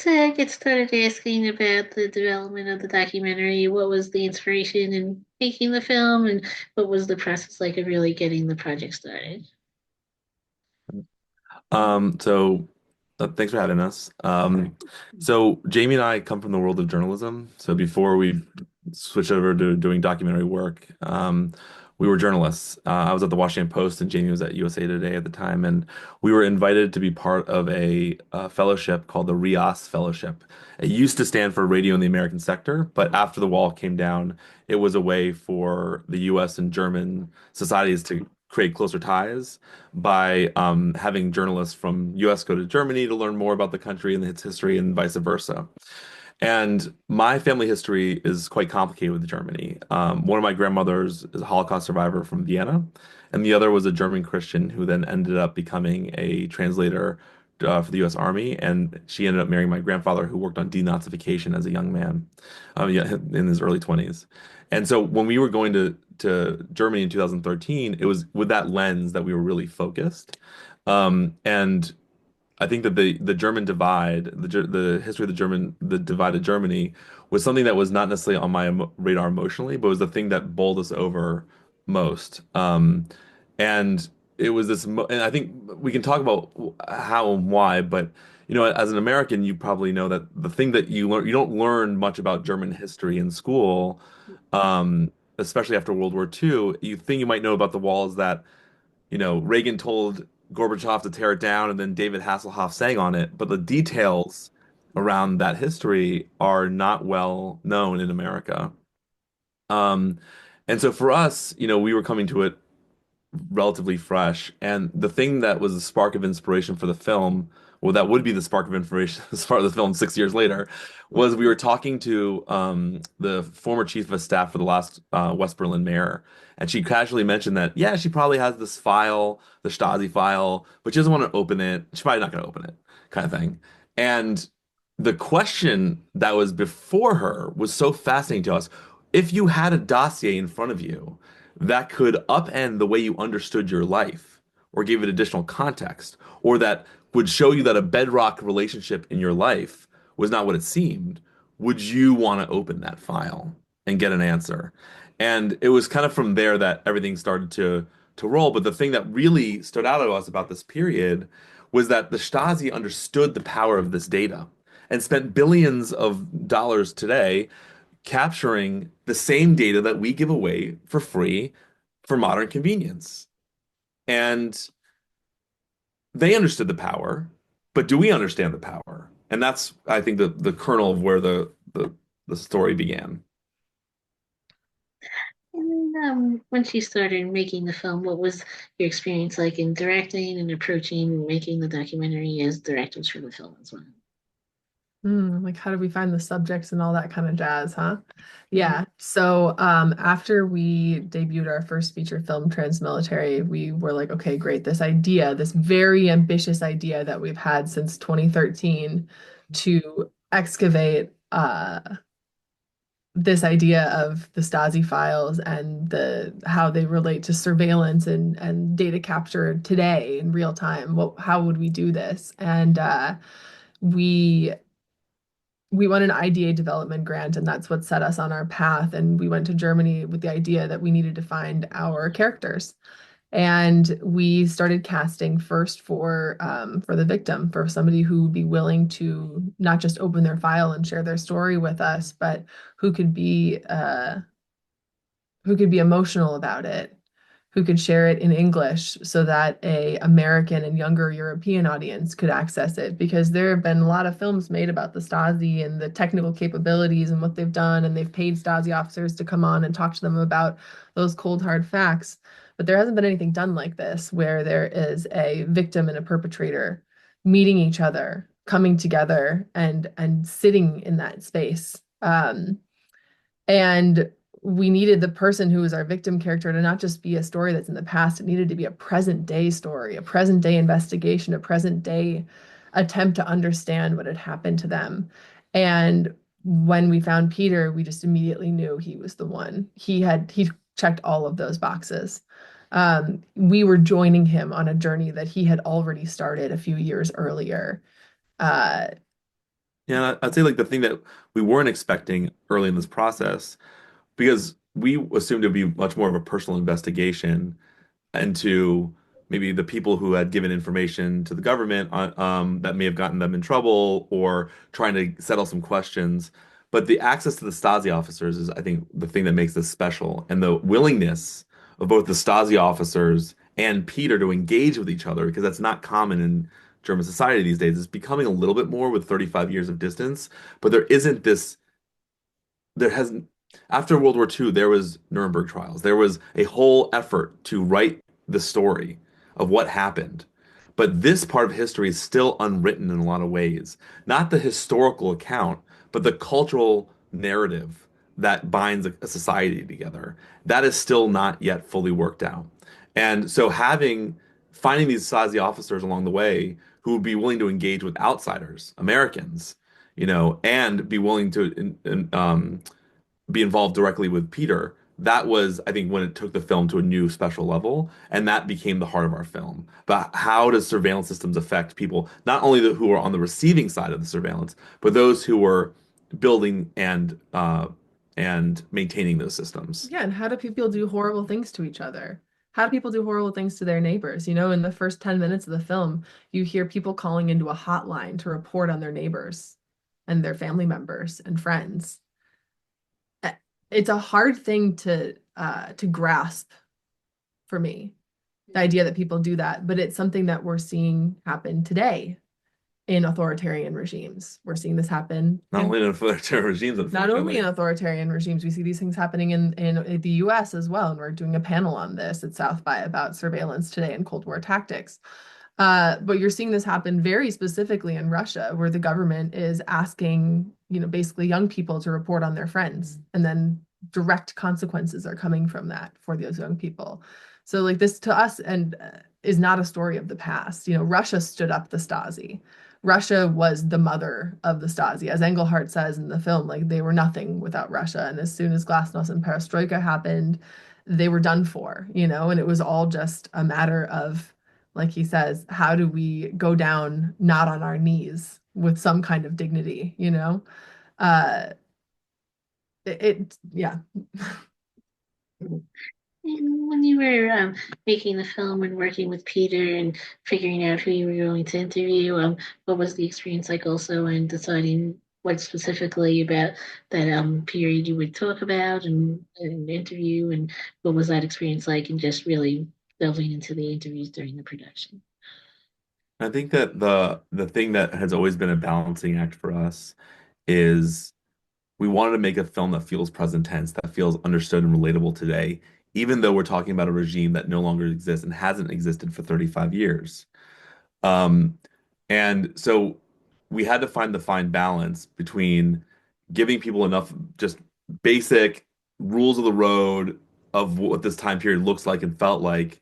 to get started asking about the development of the documentary. What was the inspiration in making the film, and what was the process like of really getting the project started? So thanks for having us. So Jamie and I come from the world of journalism. So before we switched over to doing documentary work, we were journalists. I was at the Washington Post and Jamie was at USA Today at the time, and we were invited to be part of a fellowship called the RIAS Fellowship. It used to stand for Radio in the American Sector, but after the wall came down, it was a way for the US and German societies to create closer ties by having journalists from US go to Germany to learn more about the country and its history and vice versa. And my family history is quite complicated with Germany. One of my grandmothers is a Holocaust survivor from Vienna, and the other was a German Christian who then ended up becoming a translator for the U.S. Army. And she ended up marrying my grandfather, who worked on denazification as a young man, yeah, in his early 20s. And so when we were going to Germany in 2013, it was with that lens that we were really focused. And I think that the German divide, the history of the divided Germany was something that was not necessarily on my radar emotionally, but was the thing that bowled us over most. And it was and I think we can talk about how and why, but as an American, you probably know that the thing that you don't learn much about German history in school, especially after World War II. You think you might know about the walls that Reagan told Gorbachev to tear it down, and then David Hasselhoff sang on it. But the details around that history are not well known in America. Um, and so for us, we were coming to it relatively fresh. And the thing that was the spark of inspiration for the film, well, that would be the spark of inspiration as part of the film 6 years later, was we were talking to the former chief of staff for the last West Berlin mayor. And she casually mentioned that, yeah, she probably has this file, the Stasi file, but she doesn't want to open it. She's probably not going to open it, kind of thing. And the question that was before her was so fascinating to us. If you had a dossier in front of you, that could upend the way you understood your life or gave it additional context, or that would show you that a bedrock relationship in your life was not what it seemed, would you want to open that file and get an answer? And it was kind of from there that everything started to roll. But the thing that really stood out to us about this period was that the Stasi understood the power of this data and spent billions of dollars today capturing the same data that we give away for free for modern convenience. And they understood the power, but do we understand the power? And that's, I think, the kernel of where the story began. And then, once you started making the film, what was your experience like in directing and approaching and making the documentary as directors for the film as well? Like how do we find the subjects and all that kind of jazz, huh? Yeah. So after we debuted our first feature film, Transmilitary, we were like, okay, great. This idea, this very ambitious idea that we've had since 2013 to excavate this idea of the Stasi files and the how they relate to surveillance and data capture today in real time. How would we do this? And we we won an IDA development grant, and that's what set us on our path. And we went to Germany with the idea that we needed to find our characters. And we started casting first for the victim, for somebody who would be willing to not just open their file and share their story with us, but who could be emotional about it, who could share it in English so that a American and younger European audience could access it. Because there have been a lot of films made about the Stasi and the technical capabilities and what they've done, and they've paid Stasi officers to come on and talk to them about those cold hard facts. But there hasn't been anything done like this, where there is a victim and a perpetrator meeting each other, coming together, and sitting in that space. And we needed the person who was our victim character to not just be a story that's in the past. It needed to be a present day story, a present day investigation, a present day attempt to understand what had happened to them. And when we found Peter, we just immediately knew he was the one. He checked all of those boxes. We were joining him on a journey that he had already started a few years earlier. Uh, Yeah, I'd say like the thing that we weren't expecting early in this process, because we assumed it would be much more of a personal investigation into maybe the people who had given information to the government that may have gotten them in trouble or trying to settle some questions. But the access to the Stasi officers is, I think, the thing that makes this special, and the willingness of both the Stasi officers and Peter to engage with each other, because that's not common in German society these days. It's becoming a little bit more with 35 years of distance, but there isn't this there hasn't after World War II, there was Nuremberg trials. There was a whole effort to write the story of what happened. But this part of history is still unwritten in a lot of ways. Not the historical account, but the cultural narrative that binds a society together. That is still not yet fully worked out. And so finding these Stasi officers along the way who would be willing to engage with outsiders, Americans, and be willing to be involved directly with Peter, that was, I think, when it took the film to a new special level, and that became the heart of our film. But how does surveillance systems affect people, not only who are on the receiving side of the surveillance, but those who were building and maintaining those systems? Yeah, and how do people do horrible things to each other? How do people do horrible things to their neighbors? In the first 10 minutes of the film, you hear people calling into a hotline to report on their neighbors and their family members and friends. It's a hard thing to grasp for me, the idea that people do that, but it's something that we're seeing happen today in authoritarian regimes. We're seeing this happen Not only in authoritarian regimes, not only in unfortunately. authoritarian regimes, we see these things happening in the US as well. And we're doing a panel on this at South by about surveillance today and Cold War tactics. But you're seeing this happen very specifically in Russia, where the government is asking, basically young people to report on their friends, and then direct consequences are coming from that for those young people. So like this to us and is not a story of the past. Russia stood up the Stasi. Russia was the mother of the Stasi, as Engelhardt says in the film. Like they were nothing without Russia, and as soon as Glasnost and Perestroika happened, they were done for. And it was all just a matter of, like he says, how do we go down not on our knees with some kind of dignity? Uh, yeah. And when you were making the film and working with Peter and figuring out who you were going to interview, what was the experience like also in deciding what specifically about that period you would talk about and interview, and what was that experience like, and just really delving into the interviews during the production? I think that the thing that has always been a balancing act for us is we wanted to make a film that feels present tense, that feels understood and relatable today, even though we're talking about a regime that no longer exists and hasn't existed for 35 years. Um, and so we had to find the fine balance between giving people enough just basic rules of the road of what this time period looks like and felt like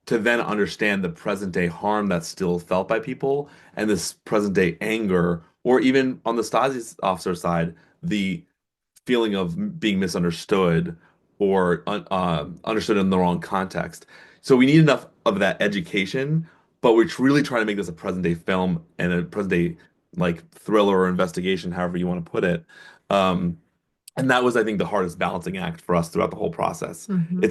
to then understand the present day harm that's still felt by people and this present day anger, or even on the Stasi officer side, the feeling of being misunderstood or understood in the wrong context. So we need enough of that education, but we're really trying to make this a present day film and a present day like thriller or investigation, however you want to put it. Um, and that was, I think, the hardest balancing act for us throughout the whole process. Mhm.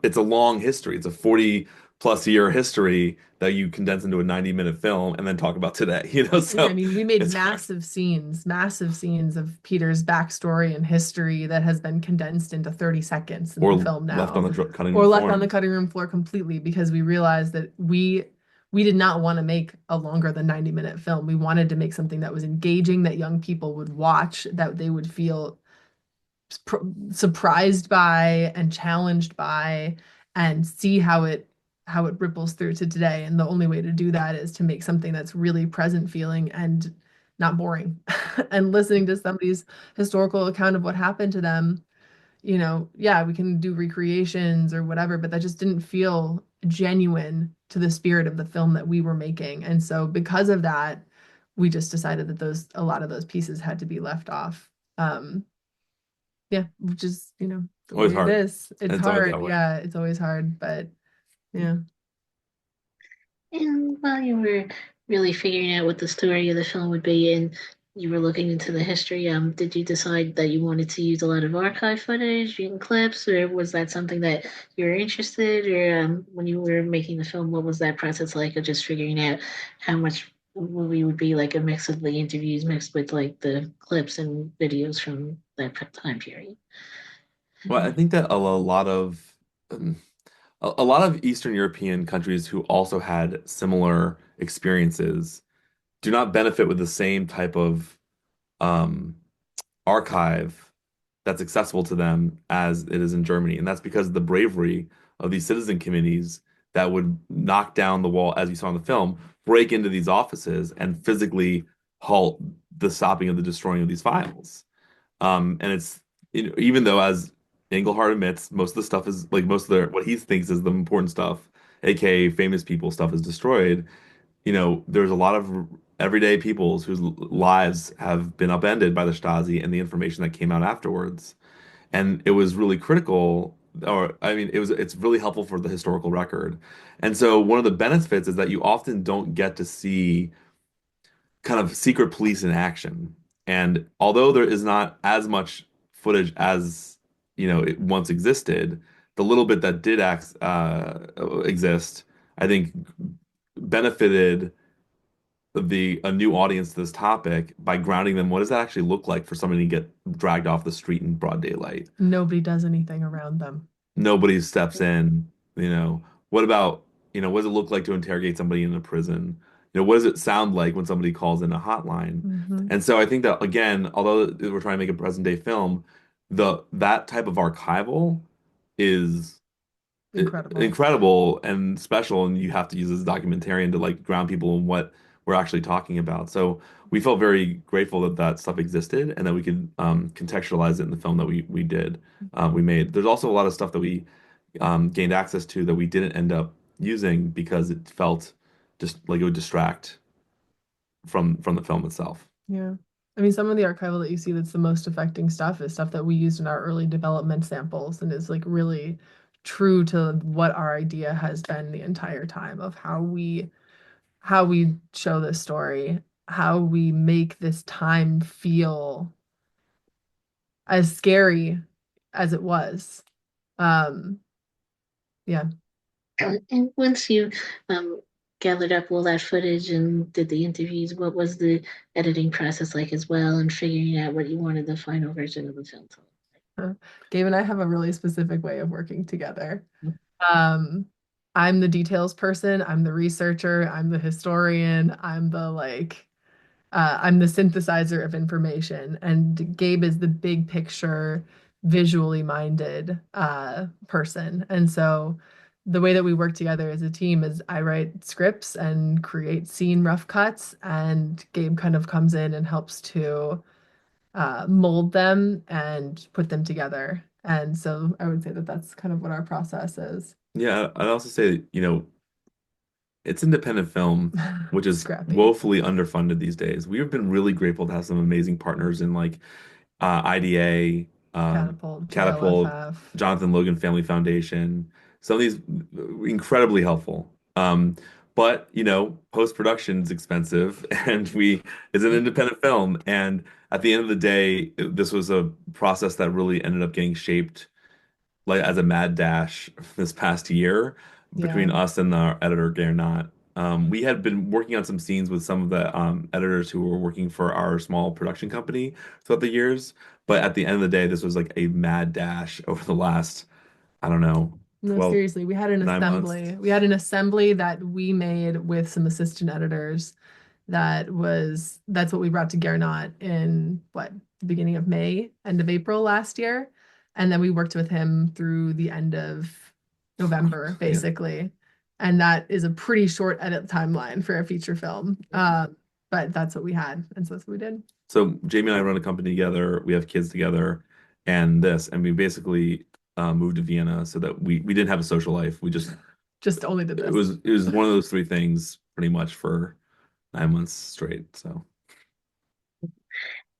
It's a long history. It's a 40 plus year history that you condense into a 90-minute film and then talk about today, Yeah, I so mean, we made it's hard. massive scenes of Peter's backstory and history that has been condensed into 30 seconds in the Or film left on now, the cutting or room left on floor. the cutting room floor completely because we realized that we did not want to make a longer than 90-minute film. We wanted to make something that was engaging, that young people would watch, that they would feel surprised by and challenged by, and see how it ripples through to today. And the only way to do that is to make something that's really present feeling and not boring. And listening to somebody's historical account of what happened to them, yeah, we can do recreations or whatever, but that just didn't feel genuine to the spirit of the film that we were making. And so because of that, we just decided that a lot of those pieces had to be left off. Yeah, which is, the Always way it hard. is. It's It's always hard. that way. Yeah, it's always hard, but yeah. And while you were really figuring out what the story of the film would be, and you were looking into the history, did you decide that you wanted to use a lot of archive footage and clips, or was that something that you were interested, or when you were making the film, what was that process like of just figuring out how much movie would be like a mix of the interviews mixed with like the clips and videos from that time period? Well, I think that um, a lot of Eastern European countries who also had similar experiences do not benefit with the same type of um, archive that's accessible to them as it is in Germany. And that's because of the bravery of these citizen committees that would knock down the wall, as you saw in the film, break into these offices and physically halt the stopping of the destroying of these files. And it's even though, as Engelhardt admits, most of the stuff is like most of the what he thinks is the important stuff, aka famous people stuff, is destroyed. There's a lot of everyday peoples whose lives have been upended by the Stasi and the information that came out afterwards. And it was really critical, or I mean, it's really helpful for the historical record. And so one of the benefits is that you often don't get to see kind of secret police in action. And although there is not as much footage as it once existed, the little bit that did exist, I think, benefited a new audience to this topic by grounding them. What does that actually look like for somebody to get dragged off the street in broad daylight? Nobody does anything around them. Nobody steps in. What about, what does it look like to interrogate somebody in a prison? What does it sound like when somebody calls in a hotline? Hmm. And so I think that again, although we're trying to make a present day film, that type of archival is Incredible. incredible and special, and you have to use as a documentarian to like ground people in what we're actually talking about. So we felt very grateful that that stuff existed and that we could contextualize it in the film that we made. There's also a lot of stuff that we gained access to that we didn't end up using because it felt just like it would distract from the film itself. Yeah. I mean, some of the archival that you see that's the most affecting stuff is stuff that we used in our early development samples and is like really true to what our idea has been the entire time of how we show this story, how we make this time feel as scary as it was. Um, yeah. And once you um, gathered up all that footage and did the interviews, what was the editing process like as well, and figuring out what you wanted the final version of the film to Gabe and I have a really specific way of working together. look Um, I'm the details person, I'm the researcher, I'm the historian, I'm the synthesizer of information, and Gabe is the big picture, visually minded person. And so the way that we work together as a team is I write scripts and create scene rough cuts, and Gabe kind of comes in and helps to mold them and put them together. And so I would say that that's kind of what our process is. Yeah, I'd also say, it's independent film, which is Scrappy. woefully underfunded these days. We've been really grateful to have some amazing partners in like IDA, Catapult, Catapult, JLFF. Jonathan Logan Family Foundation. Some of these incredibly helpful. But post-production is expensive, and it's an independent film. And at the end of the day, this was a process that really ended up getting shaped like as a mad dash this past year between Yeah. us and our editor Gernot. We had been working on some scenes with some of the editors who were working for our small production company throughout the years, but at the end of the day, this was like a mad dash over the last, I don't know, No, 12, seriously, we had an 9 months. assembly. We had an assembly that we made with some assistant editors. That's what we brought to Gernot in the beginning of May, end of April last year. And then we worked with him through the end of November, Yeah. basically. And that is a pretty short edit timeline for a feature film. But that's what we had, and so that's what we did. So Jamie and I run a company together. We have kids together, and we basically moved to Vienna so that we didn't have a social life. We just Just only did it this. was it was one of those three things pretty much for 9 months straight. So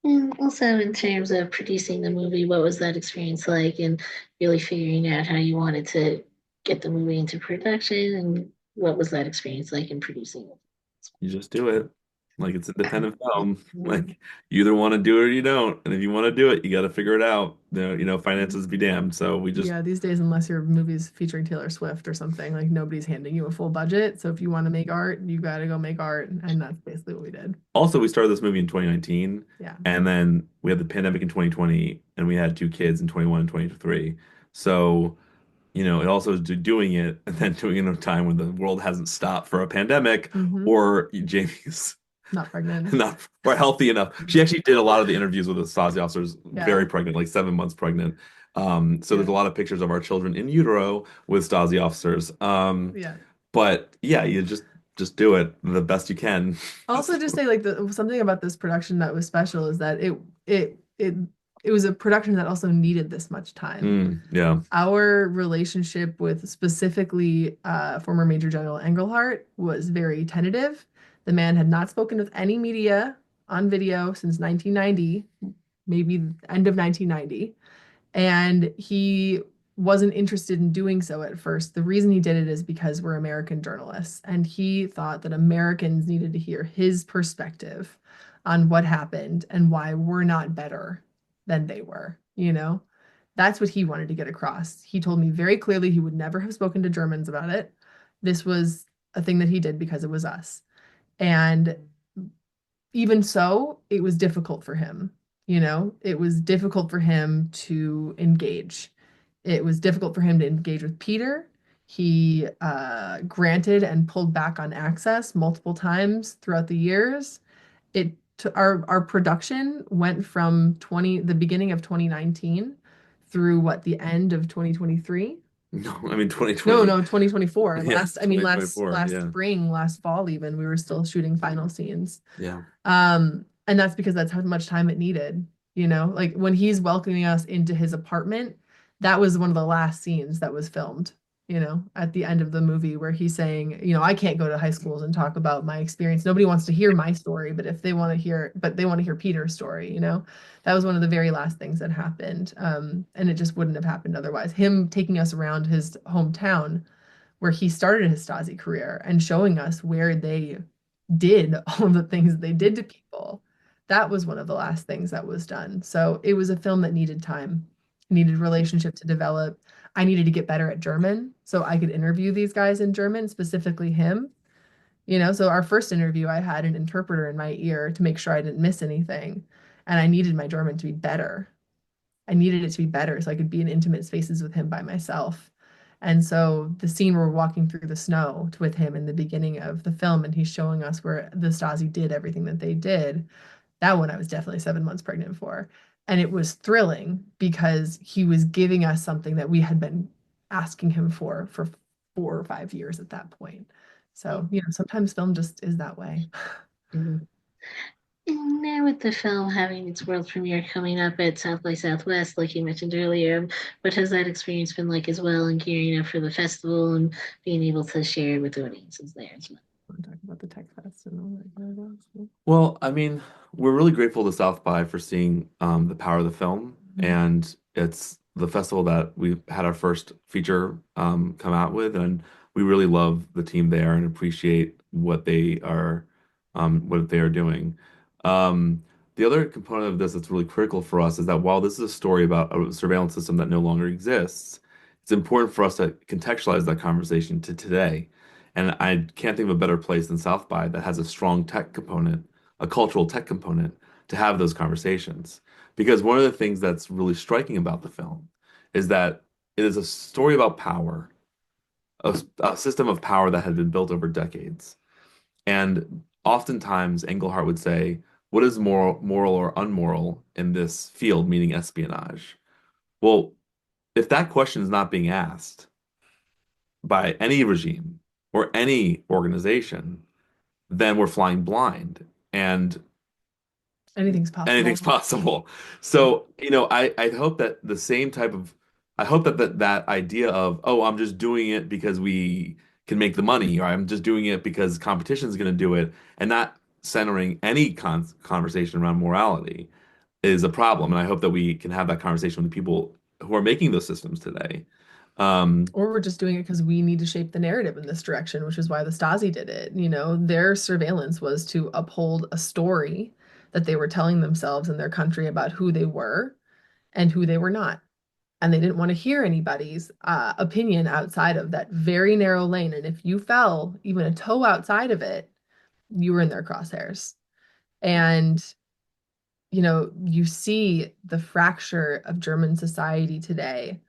and also in terms of producing the movie, what was that experience like, and really figuring out how you wanted to get the movie into production, and what was that experience like in producing it? you just do it. Like it's independent film. Like you either want to do it or you don't. And if you want to do it, you got to figure it out. Finances be damned. So we just Yeah, these days, unless your movie's featuring Taylor Swift or something, like nobody's handing you a full budget. So if you want to make art, you got to go make art. And that's basically what we did. also we started this movie in 2019, Yeah. and then we had the pandemic in 2020, and we had two kids in 21 and 23. So it also is doing it and then doing it in a time when the world hasn't stopped for a pandemic, Hmm. or Jamie's Not pregnant. not or healthy enough. She actually did a lot of the interviews with the Stasi officers, very Yeah. pregnant, like 7 months pregnant. So there's a Yeah. lot of pictures of our children in utero with Stasi officers. Yeah. But yeah, you just do it the best you can. Also, just say like something about this production that was special is that it was a production that also needed this much time. Yeah. Our relationship with specifically former Major General Engelhardt was very tentative. The man had not spoken with any media on video since 1990, maybe end of 1990, and he wasn't interested in doing so at first. The reason he did it is because we're American journalists, and he thought that Americans needed to hear his perspective on what happened and why we're not better than they were, you know? That's what he wanted to get across. He told me very clearly he would never have spoken to Germans about it. This was a thing that he did because it was us. And even so, it was difficult for him. It was difficult for him to engage. It was difficult for him to engage with Peter. He granted and pulled back on access multiple times throughout the years. Our production went from the beginning of 2019 through the end of 2023. No, I mean 2020. No, 2024. Yeah, Last 2024. last Yeah. spring, last fall even, we were still shooting final scenes. Yeah. And that's because that's how much time it needed. Like when he's welcoming us into his apartment, that was one of the last scenes that was filmed, at the end of the movie where he's saying, I can't go to high schools and talk about my experience. Nobody wants to hear my story, but they want to hear Peter's story, that was one of the very last things that happened. And it just wouldn't have happened otherwise. Him taking us around his hometown where he started his Stasi career and showing us where they did all of the things they did to people. That was one of the last things that was done. So it was a film that needed time, needed relationship to develop. I needed to get better at German so I could interview these guys in German, specifically him. So our first interview, I had an interpreter in my ear to make sure I didn't miss anything. And I needed my German to be better. I needed it to be better so I could be in intimate spaces with him by myself. And so the scene where we're walking through the snow with him in the beginning of the film, and he's showing us where the Stasi did everything that they did, that one I was definitely 7 months pregnant for. And it was thrilling because he was giving us something that we had been asking him for 4 or 5 years at that point. So, sometimes film just is that way. Mhm. And now with the film having its world premiere coming up at South by Southwest, like you mentioned earlier, what has that experience been like as well, and gearing up for the festival and being able to share with audiences there as well? Want to talk about the Tech Fest and all that kind of stuff? Well, I mean, we're really grateful to South by for seeing the power of the film, and it's the festival that we've had our first feature come out with, and we really love the team there and appreciate what they are doing. The other component of this that's really critical for us is that while this is a story about a surveillance system that no longer exists, it's important for us to contextualize that conversation to today. And I can't think of a better place than South by that has a strong tech component, a cultural tech component to have those conversations. Because one of the things that's really striking about the film is that it is a story about power, a system of power that had been built over decades. And oftentimes, Engelhardt would say, what is moral or unmoral in this field, meaning espionage? Well, if that question is not being asked by any regime or any organization, then we're flying blind and Anything's possible. anything's possible. So, I hope that the same type of, I hope that idea of, oh, I'm just doing it because we can make the money, or I'm just doing it because competition is going to do it, and not centering any conversation around morality is a problem. And I hope that we can have that conversation with the people who are making those systems today. Or we're just doing it because we need to shape the narrative in this direction, which is why the Stasi did it. You know, their surveillance was to uphold a story that they were telling themselves in their country about who they were and who they were not. And they didn't want to hear anybody's opinion outside of that very narrow lane. And if you fell even a toe outside of it, you were in their crosshairs. And, you know, you see the fracture of German society today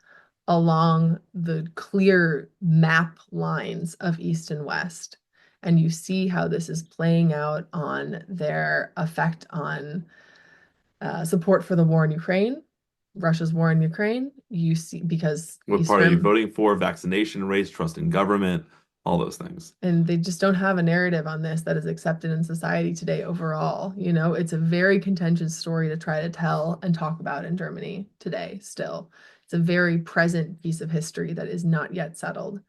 along the clear map lines of East and West. And you see how this is playing out on their effect on support for the war in Ukraine, Russia's war in Ukraine. You see, because What party are you voting for? Vaccination rates, trust in government, all those things. And they just don't have a narrative on this that is accepted in society today overall. You know, it's a very contentious story to try to tell and talk about in Germany today still. It's a very present piece of history that is not yet settled.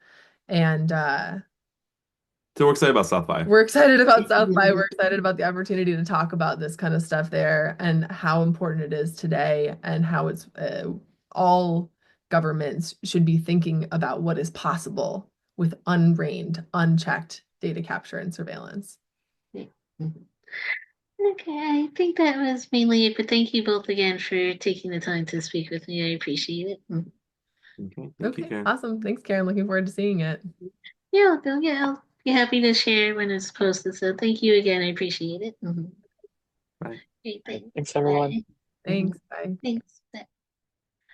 And so we're excited about South by. We're excited about South by. We're excited about the opportunity to talk about this kind of stuff there and how important it is today and how it's all governments should be thinking about what is possible with unreined, unchecked data capture and surveillance. Okay, I think that was mainly it, but thank you both again for taking the time to speak with me. I appreciate it. Okay, thank you, Karen. Awesome. Thanks, Karen. Looking forward to seeing it. Yeah, I'll be happy to share when it's posted. So thank you again. I appreciate it. Bye. Okay, thanks. Thanks, everyone. Thanks. Bye. Thanks.